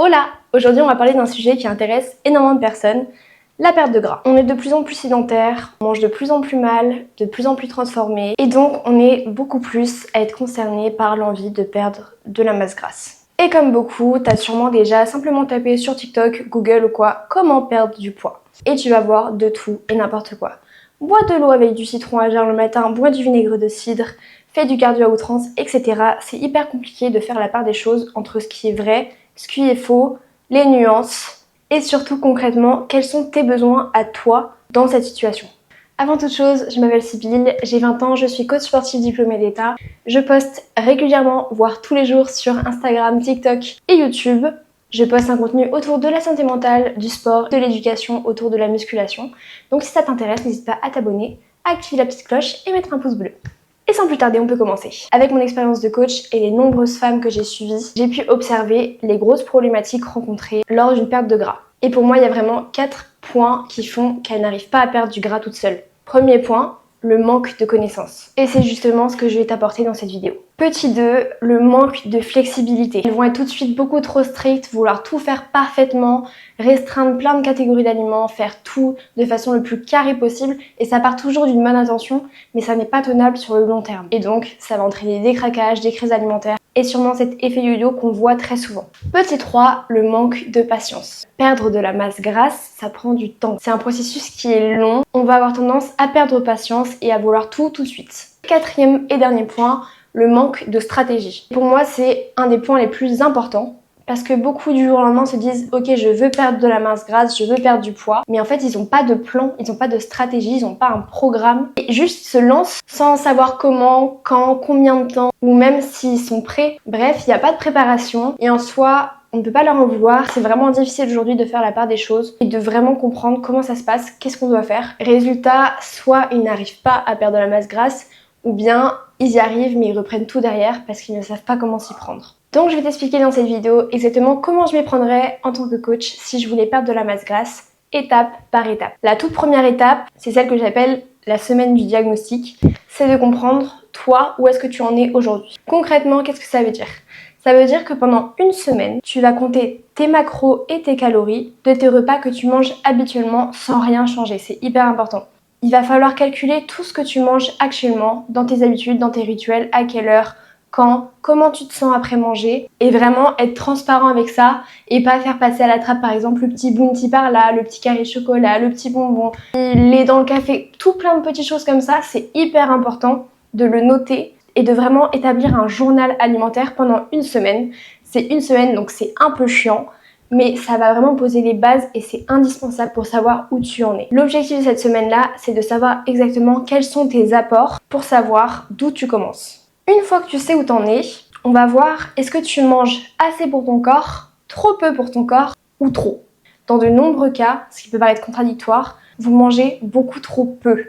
Hola! Aujourd'hui on va parler d'un sujet qui intéresse énormément de personnes, la perte de gras. On est de plus en plus sédentaire, on mange de plus en plus mal, de plus en plus transformé et donc on est beaucoup plus à être concerné par l'envie de perdre de la masse grasse. Et comme beaucoup, t'as sûrement déjà simplement tapé sur TikTok, Google ou quoi, comment perdre du poids. Et tu vas voir de tout et n'importe quoi. Bois de l'eau avec du citron à jeun le matin, bois du vinaigre de cidre, fais du cardio à outrance, etc. C'est hyper compliqué de faire la part des choses entre ce qui est vrai, ce qui est faux, les nuances et surtout concrètement, quels sont tes besoins à toi dans cette situation. Avant toute chose, je m'appelle Sybille, j'ai 20 ans, je suis coach sportif diplômée d'État. Je poste régulièrement, voire tous les jours sur Instagram, TikTok et YouTube. Je poste un contenu autour de la santé mentale, du sport, de l'éducation, autour de la musculation. Donc si ça t'intéresse, n'hésite pas à t'abonner, à activer la petite cloche et mettre un pouce bleu. Et sans plus tarder, on peut commencer. Avec mon expérience de coach et les nombreuses femmes que j'ai suivies, j'ai pu observer les grosses problématiques rencontrées lors d'une perte de gras. Et pour moi, il y a vraiment 4 points qui font qu'elles n'arrivent pas à perdre du gras toute seule. Premier point, le manque de connaissances. Et c'est justement ce que je vais t'apporter dans cette vidéo. Petit 2, le manque de flexibilité. Elles vont être tout de suite beaucoup trop strictes, vouloir tout faire parfaitement, restreindre plein de catégories d'aliments, faire tout de façon le plus carrée possible. Et ça part toujours d'une bonne intention, mais ça n'est pas tenable sur le long terme. Et donc, ça va entraîner des craquages, des crises alimentaires et sûrement cet effet yo-yo qu'on voit très souvent. Petit 3, le manque de patience. Perdre de la masse grasse, ça prend du temps. C'est un processus qui est long. On va avoir tendance à perdre patience et à vouloir tout de suite. Quatrième et dernier point, le manque de stratégie. Pour moi, c'est un des points les plus importants parce que beaucoup du jour au lendemain se disent « Ok, je veux perdre de la masse grasse, je veux perdre du poids », mais en fait, ils n'ont pas de plan, ils n'ont pas de stratégie, ils n'ont pas un programme et juste se lancent sans savoir comment, quand, combien de temps ou même s'ils sont prêts. Bref, il n'y a pas de préparation et en soi, on ne peut pas leur en vouloir. C'est vraiment difficile aujourd'hui de faire la part des choses et de vraiment comprendre comment ça se passe, qu'est-ce qu'on doit faire. Résultat, soit ils n'arrivent pas à perdre de la masse grasse ou bien ils y arrivent mais ils reprennent tout derrière parce qu'ils ne savent pas comment s'y prendre. Donc je vais t'expliquer dans cette vidéo exactement comment je m'y prendrais en tant que coach si je voulais perdre de la masse grasse, étape par étape. La toute première étape, c'est celle que j'appelle la semaine du diagnostic, c'est de comprendre toi où est-ce que tu en es aujourd'hui. Concrètement, qu'est-ce que ça veut dire ? Ça veut dire que pendant une semaine, tu vas compter tes macros et tes calories de tes repas que tu manges habituellement sans rien changer. C'est hyper important. Il va falloir calculer tout ce que tu manges actuellement dans tes habitudes, dans tes rituels, à quelle heure, quand, comment tu te sens après manger et vraiment être transparent avec ça et pas faire passer à la trappe par exemple le petit bounty par là, le petit carré de chocolat, le petit bonbon, le lait dans le café, tout plein de petites choses comme ça. C'est hyper important de le noter et de vraiment établir un journal alimentaire pendant une semaine. C'est une semaine donc c'est un peu chiant, mais ça va vraiment poser les bases et c'est indispensable pour savoir où tu en es. L'objectif de cette semaine-là, c'est de savoir exactement quels sont tes apports pour savoir d'où tu commences. Une fois que tu sais où t'en es, on va voir est-ce que tu manges assez pour ton corps, trop peu pour ton corps ou trop. Dans de nombreux cas, ce qui peut paraître contradictoire, vous mangez beaucoup trop peu.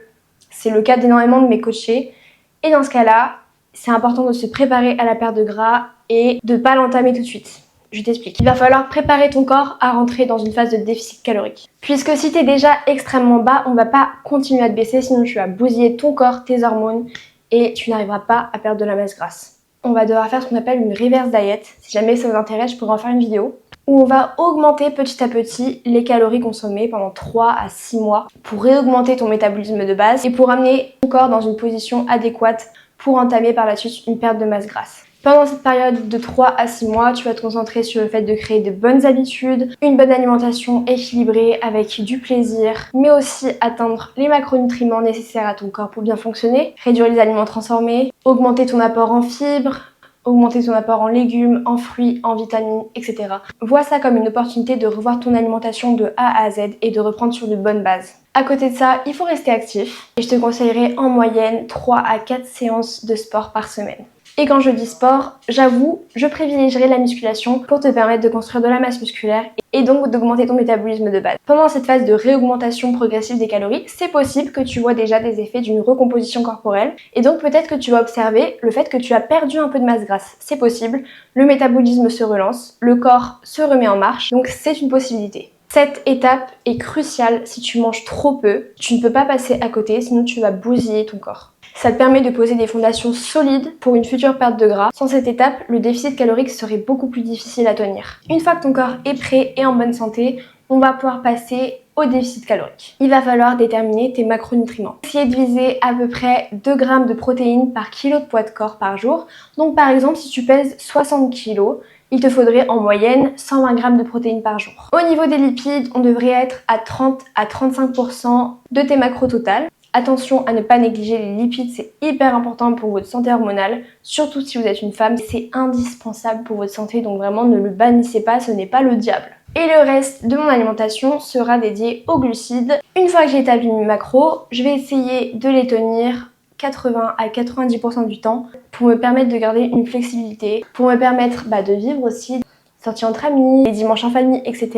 C'est le cas d'énormément de mes coachés et dans ce cas-là, c'est important de se préparer à la perte de gras et de ne pas l'entamer tout de suite. Je t'explique. Il va falloir préparer ton corps à rentrer dans une phase de déficit calorique. Puisque si tu es déjà extrêmement bas, on ne va pas continuer à te baisser, sinon tu vas bousiller ton corps, tes hormones et tu n'arriveras pas à perdre de la masse grasse. On va devoir faire ce qu'on appelle une reverse diet. Si jamais ça vous intéresse, je pourrais en faire une vidéo où on va augmenter petit à petit les calories consommées pendant 3 à 6 mois pour réaugmenter ton métabolisme de base et pour amener ton corps dans une position adéquate pour entamer par la suite une perte de masse grasse. Pendant cette période de 3 à 6 mois, tu vas te concentrer sur le fait de créer de bonnes habitudes, une bonne alimentation équilibrée avec du plaisir, mais aussi atteindre les macronutriments nécessaires à ton corps pour bien fonctionner, réduire les aliments transformés, augmenter ton apport en fibres, augmenter ton apport en légumes, en fruits, en vitamines, etc. Vois ça comme une opportunité de revoir ton alimentation de A à Z et de reprendre sur de bonnes bases. À côté de ça, il faut rester actif et je te conseillerais en moyenne 3 à 4 séances de sport par semaine. Et quand je dis sport, j'avoue, je privilégierai la musculation pour te permettre de construire de la masse musculaire et donc d'augmenter ton métabolisme de base. Pendant cette phase de réaugmentation progressive des calories, c'est possible que tu vois déjà des effets d'une recomposition corporelle et donc peut-être que tu vas observer le fait que tu as perdu un peu de masse grasse. C'est possible, le métabolisme se relance, le corps se remet en marche, donc c'est une possibilité. Cette étape est cruciale si tu manges trop peu. Tu ne peux pas passer à côté, sinon tu vas bousiller ton corps. Ça te permet de poser des fondations solides pour une future perte de gras. Sans cette étape, le déficit calorique serait beaucoup plus difficile à tenir. Une fois que ton corps est prêt et en bonne santé, on va pouvoir passer au déficit calorique. Il va falloir déterminer tes macronutriments. Essayer de viser à peu près 2 grammes de protéines par kilo de poids de corps par jour. Donc par exemple, si tu pèses 60 kg, il te faudrait en moyenne 120 grammes de protéines par jour. Au niveau des lipides, on devrait être à 30 à 35% de tes macros totales. Attention à ne pas négliger les lipides, c'est hyper important pour votre santé hormonale, surtout si vous êtes une femme, c'est indispensable pour votre santé, donc vraiment ne le bannissez pas, ce n'est pas le diable. Et le reste de mon alimentation sera dédié aux glucides. Une fois que j'ai établi mes macros, je vais essayer de les tenir 80 à 90% du temps pour me permettre de garder une flexibilité, pour me permettre de vivre aussi, sortir entre amis, les dimanches en famille, etc.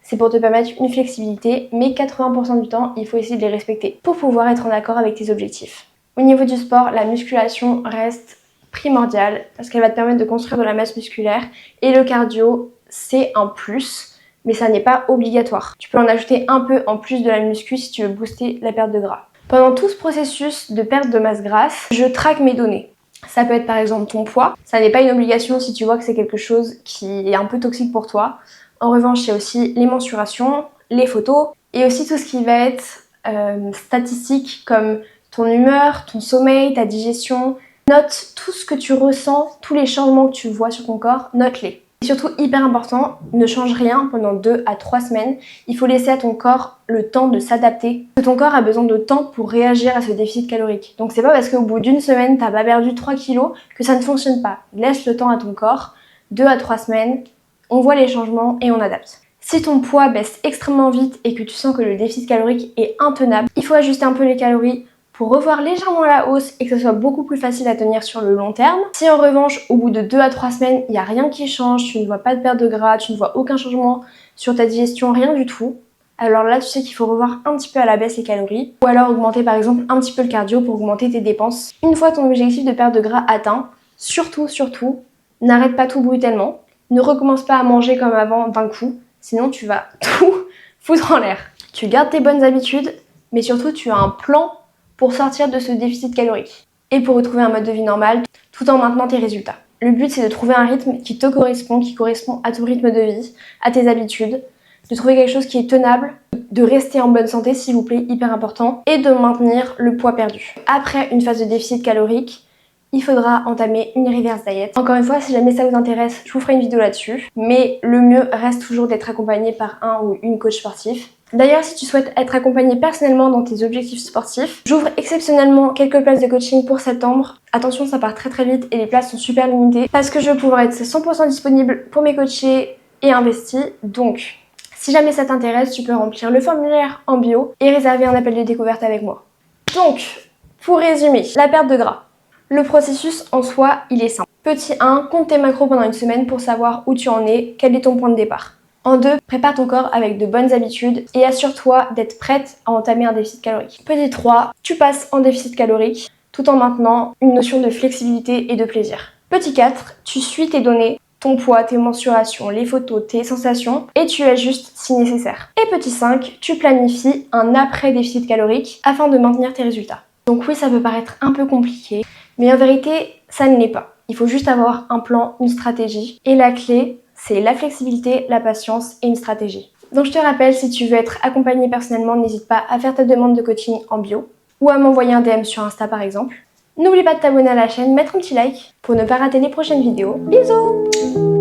C'est pour te permettre une flexibilité, mais 80% du temps, il faut essayer de les respecter pour pouvoir être en accord avec tes objectifs. Au niveau du sport, la musculation reste primordiale parce qu'elle va te permettre de construire de la masse musculaire et le cardio, c'est un plus, mais ça n'est pas obligatoire. Tu peux en ajouter un peu en plus de la muscu si tu veux booster la perte de gras. Pendant tout ce processus de perte de masse grasse, je traque mes données. Ça peut être par exemple ton poids. Ça n'est pas une obligation si tu vois que c'est quelque chose qui est un peu toxique pour toi. En revanche, il y a aussi les mensurations, les photos et aussi tout ce qui va être statistique comme ton humeur, ton sommeil, ta digestion. Note tout ce que tu ressens, tous les changements que tu vois sur ton corps, note-les. Et surtout, hyper important, ne change rien pendant 2 à 3 semaines. Il faut laisser à ton corps le temps de s'adapter. Ton corps a besoin de temps pour réagir à ce déficit calorique. Donc c'est pas parce qu'au bout d'une semaine, t'as pas perdu 3 kilos que ça ne fonctionne pas. Laisse le temps à ton corps, 2 à 3 semaines, on voit les changements et on adapte. Si ton poids baisse extrêmement vite et que tu sens que le déficit calorique est intenable, il faut ajuster un peu les calories pour revoir légèrement la hausse et que ce soit beaucoup plus facile à tenir sur le long terme. Si en revanche, au bout de 2 à 3 semaines, il n'y a rien qui change, tu ne vois pas de perte de gras, tu ne vois aucun changement sur ta digestion, rien du tout, alors là tu sais qu'il faut revoir un petit peu à la baisse les calories ou alors augmenter par exemple un petit peu le cardio pour augmenter tes dépenses. Une fois ton objectif de perte de gras atteint, surtout, n'arrête pas tout brutalement. Ne recommence pas à manger comme avant d'un coup, sinon tu vas tout foutre en l'air. Tu gardes tes bonnes habitudes, mais surtout tu as un plan pour sortir de ce déficit calorique et pour retrouver un mode de vie normal tout en maintenant tes résultats. Le but c'est de trouver un rythme qui te correspond, qui correspond à ton rythme de vie, à tes habitudes, de trouver quelque chose qui est tenable, de rester en bonne santé s'il vous plaît, hyper important, et de maintenir le poids perdu. Après une phase de déficit calorique, il faudra entamer une reverse diet. Encore une fois, si jamais ça vous intéresse, je vous ferai une vidéo là-dessus. Mais le mieux reste toujours d'être accompagné par un ou une coach sportif. D'ailleurs, si tu souhaites être accompagné personnellement dans tes objectifs sportifs, j'ouvre exceptionnellement quelques places de coaching pour septembre. Attention, ça part très vite et les places sont super limitées parce que je vais pouvoir être 100% disponible pour mes coachés et investis. Donc, si jamais ça t'intéresse, tu peux remplir le formulaire en bio et réserver un appel de découverte avec moi. Donc, pour résumer, la perte de gras. Le processus en soi, il est simple. Petit 1, compte tes macros pendant une semaine pour savoir où tu en es, quel est ton point de départ. En 2, prépare ton corps avec de bonnes habitudes et assure-toi d'être prête à entamer un déficit calorique. Petit 3, tu passes en déficit calorique tout en maintenant une notion de flexibilité et de plaisir. Petit 4, tu suis tes données, ton poids, tes mensurations, les photos, tes sensations et tu ajustes si nécessaire. Et petit 5, tu planifies un après-déficit calorique afin de maintenir tes résultats. Donc oui, ça peut paraître un peu compliqué, mais en vérité, ça ne l'est pas. Il faut juste avoir un plan, une stratégie. Et la clé, c'est la flexibilité, la patience et une stratégie. Donc je te rappelle, si tu veux être accompagné personnellement, n'hésite pas à faire ta demande de coaching en bio ou à m'envoyer un DM sur Insta par exemple. N'oublie pas de t'abonner à la chaîne, mettre un petit like pour ne pas rater les prochaines vidéos. Bisous!